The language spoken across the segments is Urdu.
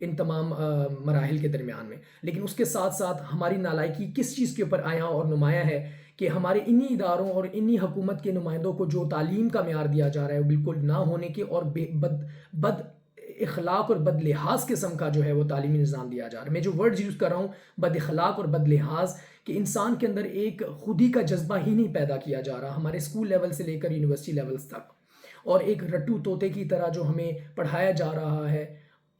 ان تمام مراحل کے درمیان میں. لیکن اس کے ساتھ ساتھ ہماری نالائکی کس چیز کے اوپر آیا اور نمایاں ہے کہ ہمارے انہی اداروں اور انہی حکومت کے نمائندوں کو جو تعلیم کا معیار دیا جا رہا ہے بالکل نہ ہونے کے اور بد اخلاق اور بد لحاظ قسم کا جو ہے وہ تعلیمی نظام دیا جا رہا ہے. میں جو ورڈز یوز کر رہا ہوں بد اخلاق اور بد لحاظ کہ انسان کے اندر ایک خودی کا جذبہ ہی نہیں پیدا کیا جا رہا ہمارے اسکول لیول سے لے کر یونیورسٹی لیولز تک. اور ایک رٹو طوطے کی طرح جو ہمیں پڑھایا جا رہا ہے.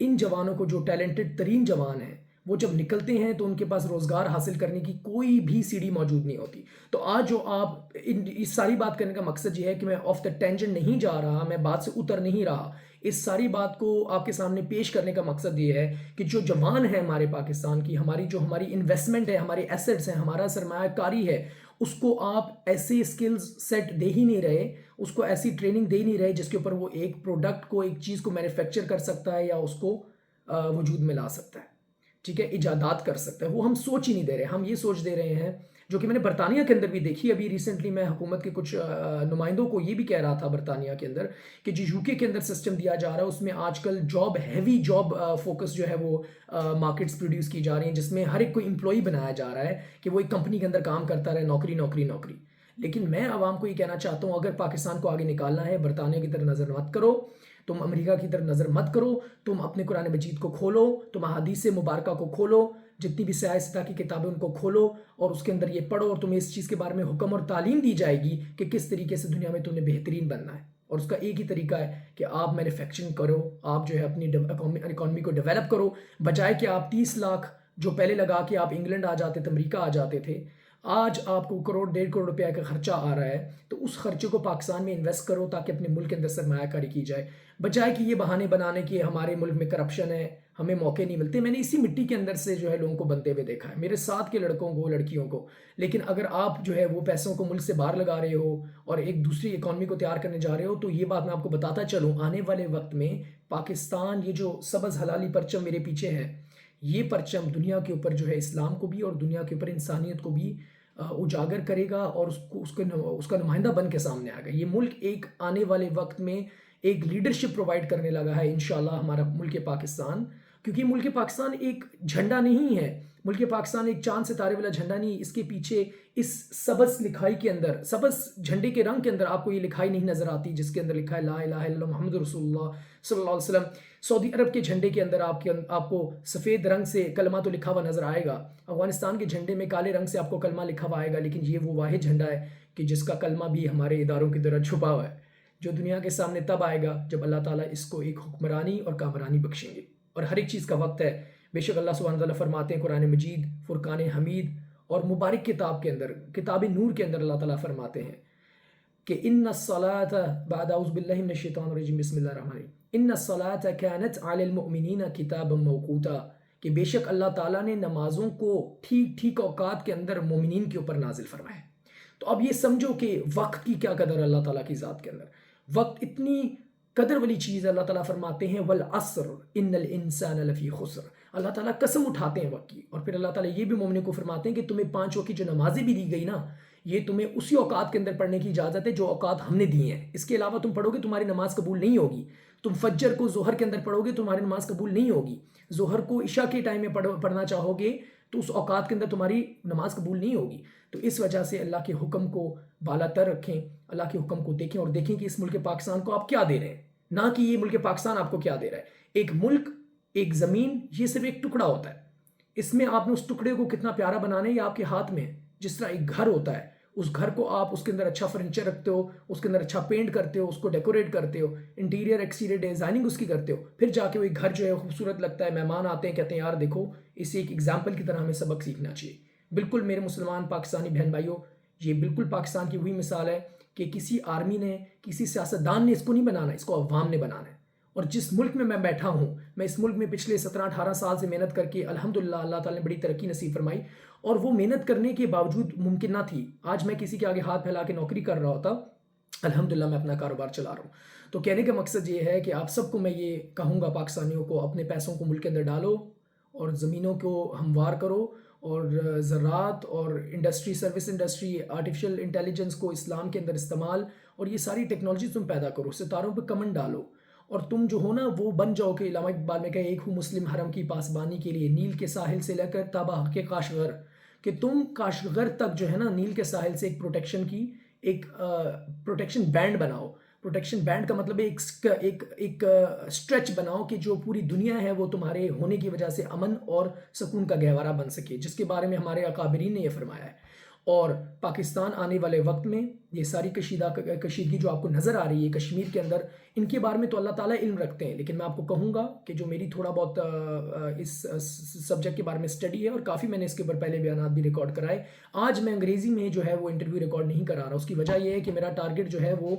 ان جوانوں کو جو ٹیلنٹڈ ترین جوان ہیں وہ جب نکلتے ہیں تو ان کے پاس روزگار حاصل کرنے کی کوئی بھی سیڑھی موجود نہیں ہوتی. تو آج جو آپ اس ساری بات کرنے کا مقصد یہ ہے کہ میں آف دا ٹینجنٹ نہیں جا رہا, میں بات سے اتر نہیں رہا. اس ساری بات کو آپ کے سامنے پیش کرنے کا مقصد یہ ہے کہ جو جوان ہیں ہمارے پاکستان کی, ہماری انویسٹمنٹ ہے, ہمارے ایسٹس ہیں, ہمارا سرمایہ کاری ہے, اس کو آپ ایسے سکلز سیٹ دے ہی نہیں رہے, اس کو ایسی ٹریننگ دے نہیں رہے جس کے اوپر وہ ایک پروڈکٹ کو, ایک چیز کو مینوفیکچر کر سکتا ہے یا اس کو وجود میں لا سکتا ہے. ٹھیک ہے, ایجادات کر سکتا ہے. وہ ہم سوچ ہی نہیں دے رہے. ہم یہ سوچ دے رہے ہیں جو کہ میں نے برطانیہ کے اندر بھی دیکھی. ابھی ریسنٹلی میں حکومت کے کچھ نمائندوں کو یہ بھی کہہ رہا تھا برطانیہ کے اندر کہ جو یو کے اندر سسٹم دیا جا رہا ہے اس میں آج کل ہیوی جاب فوکس جو ہے وہ مارکیٹس پروڈیوس کی جا رہی ہیں جس میں ہر ایک کو امپلائی بنایا جا رہا ہے کہ وہ ایک کمپنی کے اندر کام کرتا رہے, نوکری نوکری نوکری. لیکن میں عوام کو یہ کہنا چاہتا ہوں اگر پاکستان کو آگے نکالنا ہے برطانیہ کی طرف نظر مت کرو, تم امریکہ کی طرف نظر مت کرو, تم اپنے قرآن مجید کو کھولو, تم احادیث مبارکہ کو کھولو, جتنی بھی سیاستہ کی کتابیں ان کو کھولو اور اس کے اندر یہ پڑھو اور تمہیں اس چیز کے بارے میں حکم اور تعلیم دی جائے گی کہ کس طریقے سے دنیا میں تم نے بہترین بننا ہے. اور اس کا ایک ہی طریقہ ہے کہ آپ مینوفیکچرنگ کرو, آپ جو ہے اپنی اکانومی کو ڈیولپ کرو, بجائے کہ آپ 30 لاکھ جو پہلے لگا کے آپ انگلینڈ آ جاتے تھے, امریکہ آ جاتے تھے, آج آپ کو 1.5 کروڑ روپے کا خرچہ آ رہا ہے تو اس خرچے کو پاکستان میں انویسٹ کرو تاکہ اپنے ملک کے اندر سرمایہ کاری کی جائے, بجائے کہ یہ بہانے بنانے کے ہمارے ملک میں کرپشن ہے, ہمیں موقع نہیں ملتے. میں نے اسی مٹی کے اندر سے جو ہے لوگوں کو بنتے ہوئے دیکھا ہے, میرے ساتھ کے لڑکوں کو, لڑکیوں کو. لیکن اگر آپ جو ہے وہ پیسوں کو ملک سے باہر لگا رہے ہو اور ایک دوسری اکانومی کو تیار کرنے جا رہے ہو تو یہ بات میں آپ کو بتاتا چلوں آنے والے وقت میں پاکستان, یہ جو سبز حلالی پرچم میرے پیچھے ہے, یہ پرچم دنیا کے اوپر جو ہے اسلام کو بھی اور دنیا کے اوپر انسانیت کو بھی اجاگر کرے گا اور اس کا نمائندہ بن کے سامنے آئے گا. یہ ملک ایک آنے والے وقت میں ایک لیڈرشپ پرووائڈ کرنے لگا ہے انشاءاللہ ہمارا ملک پاکستان, کیونکہ ملک پاکستان ایک جھنڈا نہیں ہے, ملک پاکستان ایک چاند ستارے والا جھنڈا نہیں. اس کے پیچھے اس سبز لکھائی کے اندر, سبز جھنڈے کے رنگ کے اندر آپ کو یہ لکھائی نہیں نظر آتی جس کے اندر لکھا ہے لا الہ الا اللہ محمد رسول اللہ صلی اللہ علیہ وسلم. سعودی عرب کے جھنڈے کے اندر آپ کو سفید رنگ سے کلمہ تو لکھا ہوا نظر آئے گا, افغانستان کے جھنڈے میں کالے رنگ سے آپ کو کلمہ لکھا ہوا آئے گا, لیکن یہ وہ واحد جھنڈا ہے کہ جس کا کلمہ بھی ہمارے اداروں کی طرح چھپا ہوا ہے, جو دنیا کے سامنے تب آئے گا جب اللہ تعالیٰ اس کو ایک حکمرانی اور کامرانی بخشیں گے. اور ہر ایک چیز کا وقت ہے. بے شک اللہ سبحانہ وتعالیٰ فرماتے ہیں قرآن مجید فرقان حمید اور مبارک کتاب کے اندر, کتاب نور کے اندر اللہ تعالیٰ فرماتے ہیں کہ ان الصلاۃ بعد اعوذ باللہ من الشیطان الرجیم بسم اللہ الرحمن الرحیم ان الصلاۃ کانت علی المؤمنین کتابا موقوتا, کہ بے شک اللہ تعالیٰ نے نمازوں کو ٹھیک ٹھیک اوقات کے اندر مومنین کے اوپر نازل فرمایا. تو اب یہ سمجھو کہ وقت کی کیا قدر ہے اللہ تعالیٰ کی ذات کے اندر. وقت اتنی قدر والی چیز ہے. اللہ تعالیٰ فرماتے ہیں والعصر ان الانسان لفی خسر, اللہ تعالیٰ قسم اٹھاتے ہیں وقت کی. اور پھر اللہ تعالیٰ یہ بھی مومنوں کو فرماتے ہیں کہ تمہیں 5 وقت کی جو نمازیں بھی دی گئی نا, یہ تمہیں اسی اوقات کے اندر پڑھنے کی اجازت ہے جو اوقات ہم نے دی ہیں. اس کے علاوہ تم پڑھو گے تمہاری نماز قبول نہیں ہوگی. تم فجر کو ظہر کے اندر پڑھو گے تمہاری نماز قبول نہیں ہوگی. ظہر کو عشاء کے ٹائم میں پڑھنا چاہو گے تو اس اوقات کے اندر تمہاری نماز قبول نہیں ہوگی. تو اس وجہ سے اللہ کے حکم کو بالا تر رکھیں, اللہ کے حکم کو دیکھیں اور دیکھیں کہ اس ملک پاکستان کو آپ کیا دے رہے ہیں, نہ کہ یہ ملک پاکستان آپ کو کیا دے رہا ہے. ایک ملک, ایک زمین, یہ صرف ایک ٹکڑا ہوتا ہے. اس میں آپ نے اس ٹکڑے کو کتنا پیارا بنانا ہے یہ آپ کے ہاتھ میں ہے. جس طرح ایک گھر ہوتا ہے, اس گھر کو آپ اس کے اندر اچھا فرنیچر رکھتے ہو, اس کے اندر اچھا پینٹ کرتے ہو, اس کو ڈیکوریٹ کرتے ہو, انٹیریئر ایکسٹیریئر ڈیزائننگ اس کی کرتے ہو, پھر جا کے وہ ایک گھر جو ہے خوبصورت لگتا ہے. مہمان آتے ہیں کہتے ہیں یار دیکھو, اسے ایک ایگزامپل کی طرح ہمیں سبق سیکھنا چاہیے. بالکل میرے مسلمان پاکستانی بہن بھائیوں, یہ بالکل پاکستان کی وہی مثال ہے کہ کسی آرمی نے, کسی سیاستدان نے اس کو نہیں بنانا, اس کو عوام نے بنانا ہے. اور جس ملک میں بیٹھا ہوں, میں اس ملک میں پچھلے 17-18 سال سے محنت کر کے الحمدللہ اللہ تعالیٰ نے بڑی ترقی نصیب فرمائی, اور وہ محنت کرنے کے باوجود ممکن نہ تھی آج میں کسی کے آگے ہاتھ پھیلا کے نوکری کر رہا ہوتا. الحمدللہ میں اپنا کاروبار چلا رہا ہوں. تو کہنے کا مقصد یہ ہے کہ آپ سب کو میں یہ کہوں گا, پاکستانیوں کو, اپنے پیسوں کو ملک کے اندر ڈالو اور زمینوں کو ہموار کرو, اور زراعت اور industry, service industry, artificial intelligence کو اسلام کے اندر استعمال, اور یہ ساری ٹیکنالوجی تم پیدا کرو, ستاروں پہ کمن ڈالو, اور تم جو ہو نا وہ بن جاؤ کہ علامہ اقبال میں کہے ایک ہوں مسلم حرم کی پاسبانی کے لیے نیل کے ساحل سے لے کر تابہ کے کاشغر، کہ تم کاشغر تک جو ہے نا نیل کے ساحل سے ایک پروٹیکشن کی ایک پروٹیکشن بینڈ بناؤ. پروٹیکشن بینڈ کا مطلب ہے ایک اسٹریچ بناؤ کہ جو پوری دنیا ہے وہ تمہارے ہونے کی وجہ سے امن اور سکون کا گہوارہ بن سکے، جس کے بارے میں ہمارے اکابرین نے یہ فرمایا ہے. اور پاکستان آنے والے وقت میں یہ ساری کشیدگی جو آپ کو نظر آ رہی ہے کشمیر کے اندر، ان کے بارے میں تو اللہ تعالیٰ علم رکھتے ہیں، لیکن میں آپ کو کہوں گا کہ جو میری تھوڑا بہت اس سبجیکٹ کے بارے میں اسٹڈی ہے، اور کافی میں نے اس کے اوپر پہلے بیانات بھی ریکارڈ کرائے. آج میں انگریزی میں جو ہے وہ انٹرویو ریکارڈ نہیں کرا رہا. اس کی وجہ یہ ہے کہ میرا ٹارگٹ جو ہے وہ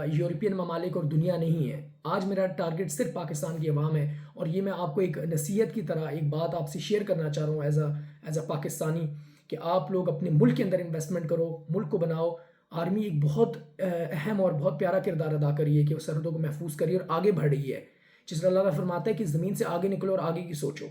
یورپین ممالک اور دنیا نہیں ہے. آج میرا ٹارگٹ صرف پاکستان کی عوام ہے، اور یہ میں آپ کو ایک نصیحت کی طرح ایک بات آپ سے شیئر کرنا چاہ رہا ہوں ایز اے پاکستانی، کہ آپ لوگ اپنے ملک کے اندر انویسٹمنٹ کرو، ملک کو بناؤ. آرمی ایک بہت اہم اور بہت پیارا کردار ادا کر رہی ہے کہ وہ سرحدوں کو محفوظ کر رہی ہے اور آگے بڑھ رہی ہے. جس طرح اللہ تعالیٰ فرماتا ہے کہ زمین سے آگے نکلو اور آگے کی سوچو.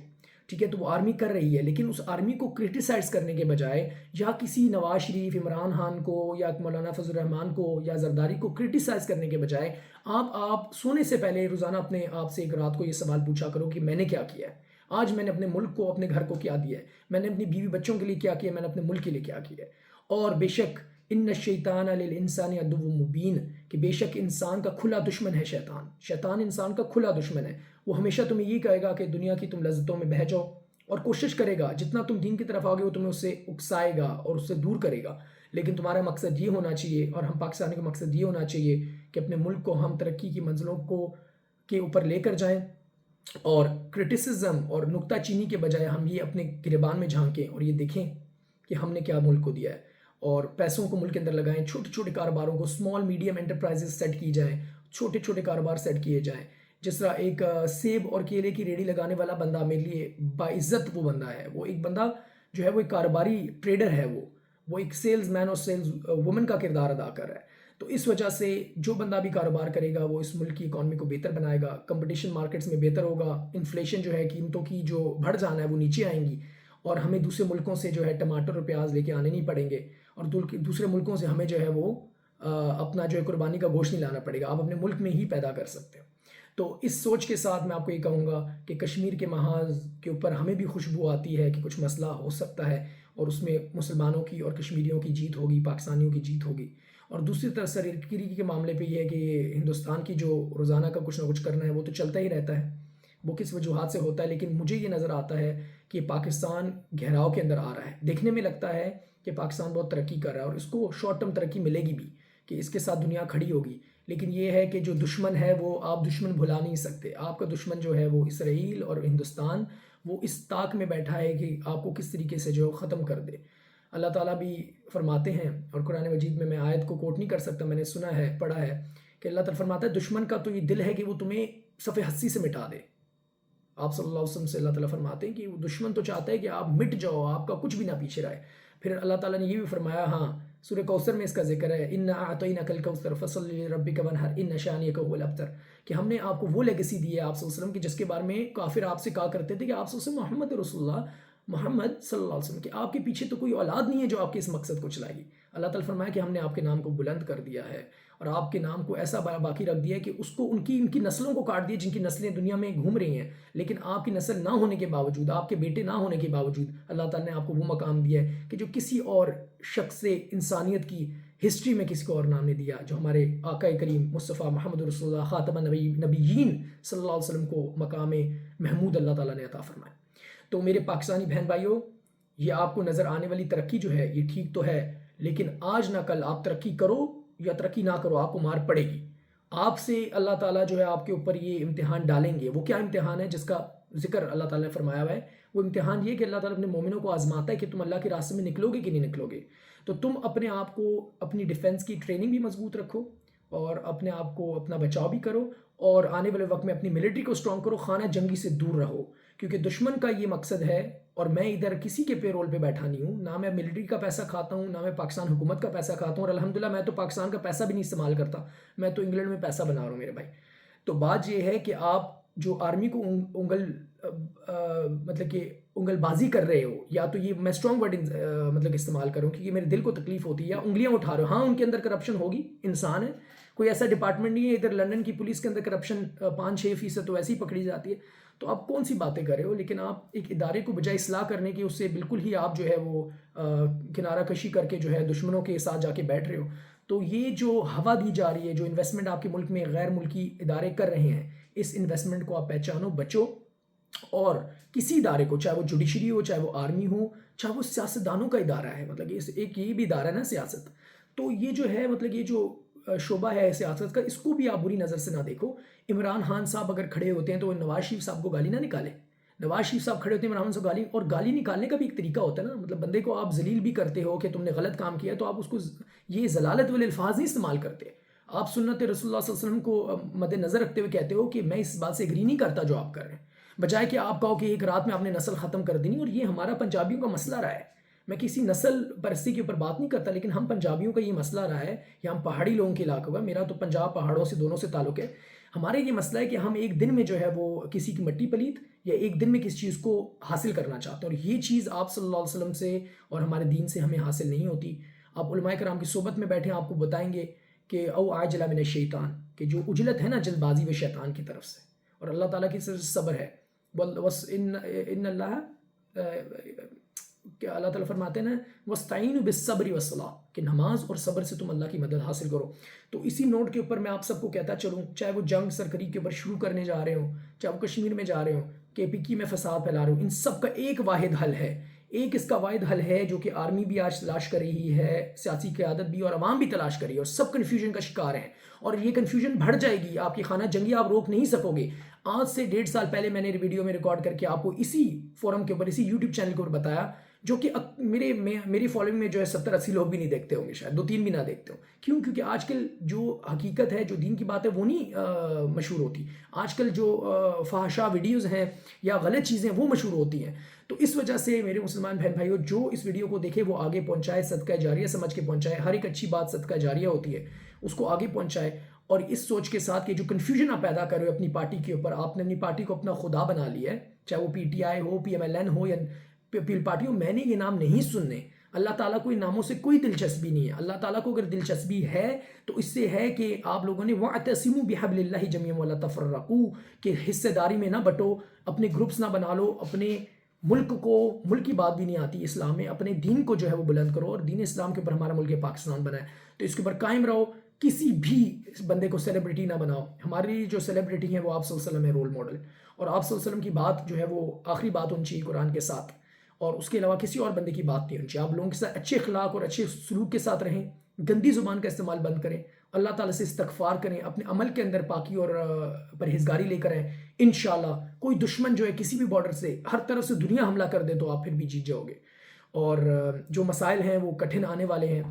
ٹھیک ہے، تو وہ آرمی کر رہی ہے، لیکن اس آرمی کو کرٹیسائز کرنے کے بجائے یا کسی نواز شریف، عمران خان کو یا مولانا فضل الرحمان کو یا زرداری کو کرٹیسائز کرنے کے بجائے آپ سونے سے پہلے روزانہ اپنے آپ سے ایک رات کو یہ سوال پوچھا کرو کہ میں نے کیا کیا ہے. آج میں نے اپنے ملک کو، اپنے گھر کو کیا دیا ہے، میں نے اپنی بیوی بچوں کے لیے کیا کیا ہے، میں نے اپنے ملک کے لیے کیا کیا ہے. اور بے شک ان الشیطان للانسان عدو مبین، کہ بے شک انسان کا کھلا دشمن ہے شیطان انسان کا کھلا دشمن ہے. وہ ہمیشہ تمہیں یہ کہے گا کہ دنیا کی تم لذتوں میں بہہ جاؤ، اور کوشش کرے گا جتنا تم دین کی طرف آگے وہ تمہیں اس سے اکسائے گا اور اس سے دور کرے گا. لیکن تمہارا مقصد یہ ہونا چاہیے، اور ہم پاکستانی کا مقصد یہ ہونا چاہیے کہ اپنے ملک کو ہم ترقی کی منزلوں کے اوپر لے کر جائیں، اور کرٹیسزم اور نکتہ چینی کے بجائے ہم یہ اپنے گریبان میں جھانکیں اور یہ دیکھیں کہ ہم نے کیا ملک کو دیا ہے، اور پیسوں کو ملک کے اندر لگائیں. چھوٹے چھوٹے کاروباروں کو، اسمال میڈیم انٹرپرائزز سیٹ کی جائیں، چھوٹے چھوٹے کاروبار سیٹ کیے جائیں. جس طرح ایک سیب اور کیلے کی ریڑھی لگانے والا بندہ میرے لیے باعزت وہ بندہ ہے. وہ ایک بندہ جو ہے وہ ایک کاروباری ٹریڈر ہے، وہ ایک سیلز مین اور سیلز وومن کا کردار ادا کر رہا ہے. تو اس وجہ سے جو بندہ بھی کاروبار کرے گا وہ اس ملک کی اکانومی کو بہتر بنائے گا، کمپٹیشن مارکیٹس میں بہتر ہوگا، انفلیشن جو ہے قیمتوں کی جو بڑھ جانا ہے وہ نیچے آئیں گی، اور ہمیں دوسرے ملکوں سے جو ہے ٹماٹر اور پیاز لے کے آنے نہیں پڑیں گے، اور دوسرے ملکوں سے ہمیں جو ہے وہ اپنا جو ہے قربانی کا گوشت نہیں لانا پڑے گا. آپ اپنے ملک میں ہی پیدا کر سکتے ہیں. تو اس سوچ کے ساتھ میں آپ کو یہ کہوں گا کہ کشمیر کے محاذ کے اوپر ہمیں بھی خوشبو آتی ہے کہ کچھ مسئلہ ہو سکتا ہے، اور اس میں مسلمانوں کی اور کشمیریوں کی جیت ہوگی، پاکستانیوں کی جیت ہوگی. اور دوسری طرف سرکری کے معاملے پہ یہ ہے کہ یہ ہندوستان کی جو روزانہ کا کچھ نہ کچھ کرنا ہے وہ تو چلتا ہی رہتا ہے، وہ کس وجوہات سے ہوتا ہے، لیکن مجھے یہ نظر آتا ہے کہ پاکستان گہراؤ کے اندر آ رہا ہے. دیکھنے میں لگتا ہے کہ پاکستان بہت ترقی کر رہا ہے، اور اس کو شارٹ ٹرم ترقی ملے گی بھی کہ اس کے ساتھ دنیا کھڑی ہوگی. لیکن یہ ہے کہ جو دشمن ہے وہ آپ دشمن بھلا نہیں سکتے. آپ کا دشمن جو ہے وہ اسرائیل اور ہندوستان، وہ اس طاق میں بیٹھا ہے کہ آپ کو کس طریقے سے جو ختم کر دے. اللہ تعالیٰ بھی فرماتے ہیں، اور قرآن مجید میں آیت کو کوٹ نہیں کر سکتا، میں نے سنا ہے، پڑھا ہے، کہ اللہ تعالیٰ فرماتا ہے دشمن کا تو یہ دل ہے کہ وہ تمہیں صفحہ ہستی سے مٹا دے. آپ صلی اللہ علیہ وسلم سے اللہ تعالیٰ فرماتے ہیں کہ وہ دشمن تو چاہتا ہے کہ آپ مٹ جاؤ، آپ کا کچھ بھی نہ پیچھے رہے. پھر اللہ تعالیٰ نے یہ بھی فرمایا، ہاں سورہ کوثر میں اس کا ذکر ہے، اِنَّا أَعْطَيْنَاكَ الْكَوْثَرَ فَصَلِّ لِرَبِّكَ وَانْحَرْ إِنَّ شَانِئَكَ هُوَ الْأَبْتَرُ، کہ ہم نے آپ کو وہ لیگیسی دی ہے آپ صلی اللہ علیہ وسلم کی جس کے بارے میں کافر آپ سے کہا کرتے تھے کہ آپ صلی اللہ علیہ وسلم محمد رسول اللہ، محمد صلی اللہ علیہ وسلم، کہ آپ کے پیچھے تو کوئی اولاد نہیں ہے جو آپ کے اس مقصد کو چلائے گی. اللہ تعالیٰ فرمایا کہ ہم نے آپ کے نام کو بلند کر دیا ہے، اور آپ کے نام کو ایسا باقی رکھ دیا ہے کہ اس کو ان کی نسلوں کو کاٹ دیا، جن کی نسلیں دنیا میں گھوم رہی ہیں، لیکن آپ کی نسل نہ ہونے کے باوجود، آپ کے بیٹے نہ ہونے کے باوجود اللہ تعالیٰ نے آپ کو وہ مقام دیا ہے کہ جو کسی اور شخص سے انسانیت کی ہسٹری میں کسی کو اور نام نے دیا، جو ہمارے آقا کریم مصطفیٰ محمد رسول اللہ خاتم النبیین صلی اللہ علیہ وسلم کو مقام محمود اللہ تعالیٰ نے عطا فرمایا. تو میرے پاکستانی بہن بھائیوں، یہ آپ کو نظر آنے والی ترقی جو ہے یہ ٹھیک تو ہے، لیکن آج نہ کل آپ ترقی کرو یا ترقی نہ کرو آپ کو مار پڑے گی. آپ سے اللہ تعالیٰ جو ہے آپ کے اوپر یہ امتحان ڈالیں گے. وہ کیا امتحان ہے جس کا ذکر اللہ تعالیٰ نے فرمایا ہوا ہے؟ وہ امتحان یہ کہ اللہ تعالیٰ اپنے مومنوں کو آزماتا ہے کہ تم اللہ کے راستے میں نکلو گے کہ نہیں نکلو گے. تو تم اپنے آپ کو اپنی ڈیفنس کی ٹریننگ بھی مضبوط رکھو، اور اپنے آپ کو اپنا بچاؤ بھی کرو، اور آنے والے وقت میں اپنی ملٹری کو اسٹرانگ کرو، خانہ جنگی سے دور رہو، کیونکہ دشمن کا یہ مقصد ہے. اور میں ادھر کسی کے پے رول پہ بیٹھا نہیں ہوں، نہ میں ملٹری کا پیسہ کھاتا ہوں، نہ میں پاکستان حکومت کا پیسہ کھاتا ہوں، اور الحمدللہ میں تو پاکستان کا پیسہ بھی نہیں استعمال کرتا، میں تو انگلینڈ میں پیسہ بنا رہا ہوں میرے بھائی. تو بات یہ ہے کہ آپ جو آرمی کو مطلب کہ انگل بازی کر رہے ہو، یا تو یہ میں اسٹرانگ ورڈ مطلب استعمال کروں کیونکہ میرے دل کو تکلیف ہوتی ہے، یا انگلیاں اٹھا رہے ہو، ہاں ان کے اندر کرپشن ہوگی، انسان ہے، کوئی ایسا ڈپارٹمنٹ نہیں ہے ادھر لندن کی پولیس کے اندر کرپشن 5-6% تو ایسی ہی پکڑی جاتی ہے، تو آپ کون سی باتیں کر رہے ہو؟ لیکن آپ ایک ادارے کو بجائے اصلاح کرنے کی اس سے بالکل ہی آپ جو ہے وہ کنارہ کشی کر کے جو ہے دشمنوں کے ساتھ جا کے بیٹھ رہے ہو. تو یہ جو ہوا دی جا رہی ہے، جو انویسٹمنٹ آپ کے ملک میں غیر ملکی ادارے کر رہے ہیں، اس انویسٹمنٹ کو آپ پہچانو، بچو، اور کسی ادارے کو، چاہے وہ جوڈیشری ہو، چاہے وہ آرمی ہو، چاہے وہ سیاستدانوں کا ادارہ ہے، مطلب ایک یہ بھی ادارہ ہے نا سیاست، تو یہ جو ہے مطلب یہ جو شعبہ ہے سیاست کا، اس کو بھی آپ بری نظر سے نہ دیکھو. عمران خان صاحب اگر کھڑے ہوتے ہیں تو نواز شریف صاحب کو گالی نہ نکالے. نواز شریف صاحب کھڑے ہوتے ہیں عمران خان سے گالی، اور گالی نکالنے کا بھی ایک طریقہ ہوتا ہے نا، مطلب بندے کو آپ ذلیل بھی کرتے ہو کہ تم نے غلط کام کیا، تو آپ اس کو یہ ذلالت والے الفاظ نہیں استعمال کرتے. آپ سنت رسول اللہ صلی اللہ علیہ وسلم کو مد نظر رکھتے ہوئے کہتے ہو کہ میں اس بات سے اگری نہیں کرتا جو آپ کر رہے ہیں، بجائے کہ آپ کہو کہ ایک رات میں آپ نے نسل ختم کر دینی. اور یہ ہمارا پنجابیوں کا مسئلہ رہا ہے. میں کسی نسل پرستی کے اوپر بات نہیں کرتا، لیکن ہم پنجابیوں کا یہ مسئلہ رہا ہے، یا ہم پہاڑی لوگوں کے علاقہ کا، میرا تو پنجاب پہاڑوں سے دونوں سے تعلق ہے. ہمارے یہ مسئلہ ہے کہ ہم ایک دن میں جو ہے وہ کسی کی مٹی پلیت، یا ایک دن میں کسی چیز کو حاصل کرنا چاہتے ہیں، اور یہ چیز آپ صلی اللہ علیہ وسلم سے اور ہمارے دین سے ہمیں حاصل نہیں ہوتی. آپ علماء کرام کی صحبت میں بیٹھیں، آپ کو بتائیں گے کہ او عاجلہ من الشیطان، کہ جو اجلت ہے نا جلد بازی وہ شیطان کی طرف سے، اور اللہ تعالیٰ کی طرف سے صبر ہے. ان اللہ کہ اللہ تعالیٰ فرماتے ہیں نا وَاسْتَعِينُوا بِالصَّبْرِ وَالصَّلَاةِ، کہ نماز اور صبر سے تم اللہ کی مدد حاصل کرو. تو اسی نوٹ کے اوپر میں آپ سب کو کہتا چلوں، چاہے وہ جنگ سرکری کے اوپر شروع کرنے جا رہے ہوں، چاہے وہ کشمیر میں جا رہے ہوں، KPK میں فساد پھیلا رہے ہوں، ان سب کا ایک واحد حل ہے. ایک اس کا واحد حل ہے جو کہ آرمی بھی آج تلاش کر رہی ہے، سیاسی قیادت بھی اور عوام بھی تلاش کر رہی ہے، اور سب کنفیوژن کا شکار ہیں، اور یہ کنفیوژن بڑھ جائے گی. آپ کی خانہ جنگی آپ روک نہیں سکو گے. آج سے 1.5 سال پہلے میں نے ویڈیو میں ریکارڈ کر کے آپ کو اسی فورم کے اوپر، اسی یوٹیوب چینل کے اوپر بتایا، جو کہ میری فالوئنگ میں جو ہے 70-80 لوگ بھی نہیں دیکھتے ہوں گے، شاید 2-3 بھی نہ دیکھتے ہوں. کیوں؟ کیونکہ آج کل جو حقیقت ہے، جو دین کی بات ہے، وہ نہیں مشہور ہوتی. آج کل جو فحشا ویڈیوز ہیں یا غلط چیزیں وہ مشہور ہوتی ہیں. تو اس وجہ سے میرے مسلمان بہن بھائیوں، جو اس ویڈیو کو دیکھے وہ آگے پہنچائے، صدقہ جاریہ سمجھ کے پہنچائے. ہر ایک اچھی بات صدقہ جاریہ ہوتی ہے، اس کو آگے پہنچائے، اور اس سوچ کے ساتھ کہ جو کنفیوژن آپ پیدا کر رہے ہو اپنی پارٹی کے اوپر، آپ نے اپنی پارٹی کو اپنا خدا بنا لیا ہے، چاہے وہ PTI ہو، PMLN ہو، یا پیپل پارٹی ہو. میں نے یہ نام نہیں سننے. اللہ تعالیٰ کو ان ناموں سے کوئی دلچسپی نہیں ہے. اللہ تعالیٰ کو اگر دلچسپی ہے تو اس سے ہے کہ آپ لوگوں نے وَاعْتَصِمُوا بِحَبْلِ اللَّهِ جَمِيعًا وَلَا تَفَرَّقُوا، کہ حصے داری میں نہ بٹو، اپنے گروپس نہ بنا لو، اپنے ملک کو، ملک کی بات بھی نہیں آتی اسلام میں، اپنے دین کو جو ہے وہ بلند کرو، اور دین اسلام کے اوپر ہمارا ملک پاکستان بنا ہے تو اس کے اوپر قائم رہو. کسی بھی بندے کو سیلیبریٹی نہ بناؤ. ہماری جو سیلیبریٹی ہیں وہ آپ صلی اللہ علیہ وسلم ہے رول ماڈل، اور آپ صلی اللہ علیہ وسلم کی بات جو ہے وہ آخری بات ہونی چاہیے قرآن کے ساتھ، اور اس کے علاوہ کسی اور بندے کی بات نہیں ہونی چاہیے. آپ لوگوں کے ساتھ اچھے اخلاق اور اچھے سلوک کے ساتھ رہیں، گندی زبان کا استعمال بند کریں، اللہ تعالیٰ سے استغفار کریں، اپنے عمل کے اندر پاکی اور پرہیزگاری لے کر آئیں. انشاءاللہ کوئی دشمن جو ہے کسی بھی بارڈر سے ہر طرف سے دنیا حملہ کر دے تو آپ پھر بھی جیت جاؤ گے. اور جو مسائل ہیں وہ کٹھن آنے والے ہیں.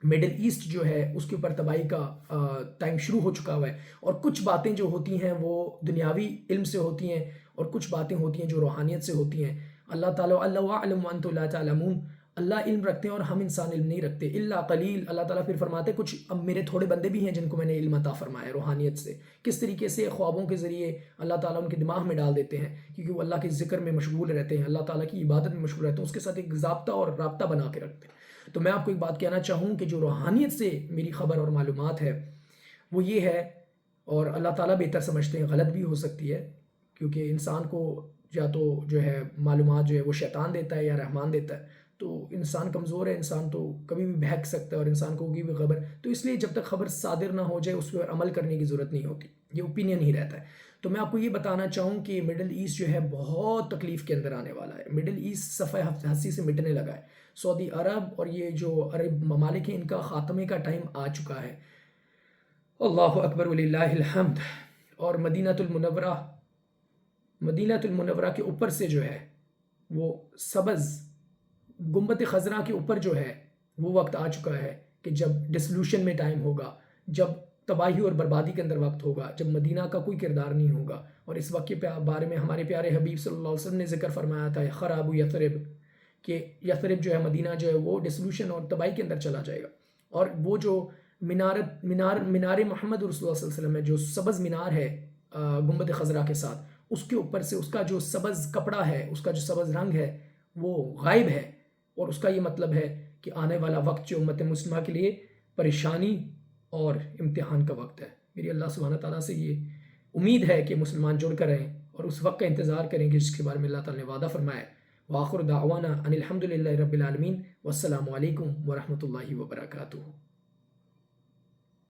مڈل ایسٹ جو ہے اس کے اوپر تباہی کا ٹائم شروع ہو چکا ہوا ہے، اور کچھ باتیں جو ہوتی ہیں وہ دنیاوی علم سے ہوتی ہیں، اور کچھ باتیں ہوتی ہیں جو روحانیت سے ہوتی ہیں. اللہ تعالیٰ اللہ اعلم وانتم لا تعلمون، اللہ علم رکھتے ہیں اور ہم انسان علم نہیں رکھتے. الا قلیل، اللہ تعالیٰ پھر فرماتے ہیں کچھ اب میرے تھوڑے بندے بھی ہیں جن کو میں نے علم عطا فرمایا روحانیت سے. کس طریقے سے؟ خوابوں کے ذریعے اللہ تعالیٰ ان کے دماغ میں ڈال دیتے ہیں، کیونکہ وہ اللہ کے ذکر میں مشغول رہتے ہیں، اللہ تعالیٰ کی عبادت میں مشغول رہتے ہیں، اس کے ساتھ ایک ضابطہ اور رابطہ بنا کے رکھتے ہیں. تو میں آپ کو ایک بات کہنا چاہوں کہ جو روحانیت سے میری خبر اور معلومات ہے وہ یہ ہے، اور اللہ تعالیٰ بہتر سمجھتے ہیں، غلط بھی ہو سکتی ہے، کیونکہ انسان کو یا تو جو ہے معلومات جو ہے وہ شیطان دیتا ہے یا رحمان دیتا ہے. تو انسان کمزور ہے، انسان تو کبھی بھی بہک سکتا ہے، اور انسان کو ہوگی بھی خبر. تو اس لیے جب تک خبر صادر نہ ہو جائے اس پر عمل کرنے کی ضرورت نہیں ہوتی، یہ اوپینین ہی رہتا ہے. تو میں آپ کو یہ بتانا چاہوں کہ مڈل ایسٹ جو ہے بہت تکلیف کے اندر آنے والا ہے. مڈل ایسٹ صفحہ ہستی سے مٹنے لگا ہے. سعودی عرب اور یہ جو عرب ممالک ہیں ان کا خاتمے کا ٹائم آ چکا ہے. اللہ اکبر وللہ الحمد. اور مدینہ المنورہ کے اوپر سے جو ہے وہ سبز گنبد خضرا کے اوپر جو ہے وہ وقت آ چکا ہے کہ جب ڈسلوشن میں ٹائم ہوگا، جب تباہی اور بربادی کے اندر وقت ہوگا، جب مدینہ کا کوئی کردار نہیں ہوگا. اور اس وقت کے بارے میں ہمارے پیارے حبیب صلی اللہ علیہ وسلم نے ذکر فرمایا تھا، خراب یثرب، کہ یثرب جو ہے مدینہ جو ہے وہ ڈسلوشن اور تباہی کے اندر چلا جائے گا. اور وہ جو مینار محمد رسول اللہ صلی اللہ علیہ وسلم ہے، جو سبز مینار ہے گنبد خضرا کے ساتھ، اس کے اوپر سے اس کا جو سبز کپڑا ہے، اس کا جو سبز رنگ ہے وہ غائب ہے، اور اس کا یہ مطلب ہے کہ آنے والا وقت جو امت مسلمہ کے لیے پریشانی اور امتحان کا وقت ہے۔ میری اللہ سبحانہ تعالیٰ سے یہ امید ہے کہ مسلمان جڑ کر رہیں اور اس وقت کا انتظار کریں گے جس کے بارے میں اللہ تعالیٰ نے وعدہ فرمایا ہے۔ وآخر دعوانا ان الحمد للہ رب العالمین، والسلام علیکم ورحمۃ اللہ وبرکاتہ۔